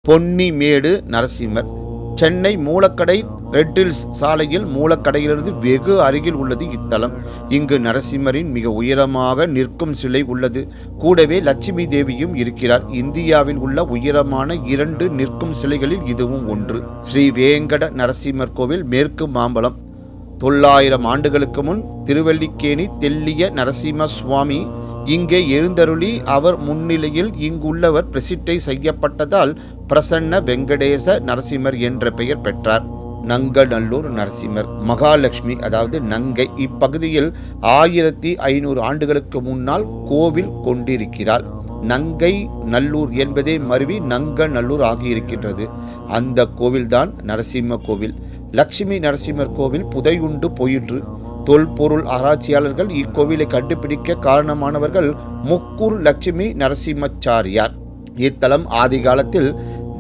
பொன்னிமேடு நரசிம்மர். சென்னை மூலக்கடை ரெட்டில்ஸ் சாலையில் மூலக்கடையிலிருந்து வெகு அருகில் உள்ளது இத்தலம். இங்கு நரசிம்மரின் மிக உயரமாக நிற்கும் சிலை உள்ளது. கூடவே லட்சுமி தேவியும் இருக்கிறார். இந்தியாவில் உள்ள உயரமான 2 நிற்கும் சிலைகளில் இதுவும் ஒன்று. ஸ்ரீ வேங்கட நரசிம்மர் கோவில், மேற்கு மாம்பலம். 900 ஆண்டுகளுக்கு முன் திருவல்லிக்கேணி தெல்லிய நரசிம்ம சுவாமி இங்கே எழுந்தருளி அவர் முன்னிலையில் இங்குள்ளவர் பிரசிட்டை செய்யப்பட்டதால் பிரசன்ன வெங்கடேச நரசிம்மர் என்ற பெயர் பெற்றார். நங்கநல்லூர் நரசிம்மர். மகாலட்சுமி அதாவது நங்கை இப்பகுதியில் 1500 ஆண்டுகளுக்கு முன்னால் கோவில் கொண்டிருக்கிறாள். நங்கை நல்லூர் என்பதே மருவி நங்கநல்லூர் ஆகியிருக்கின்றது. அந்த கோவில்தான் நரசிம்ம கோவில். லட்சுமி நரசிம்மர் கோவில் புதையுண்டு போயிற்று. தொல்பொருள் ஆராய்ச்சியாளர்கள் இக்கோவிலை கண்டுபிடிக்க காரணமானவர்கள் முக்கூர் லட்சுமி நரசிம்மச்சாரியார். இத்தலம் ஆதி காலத்தில்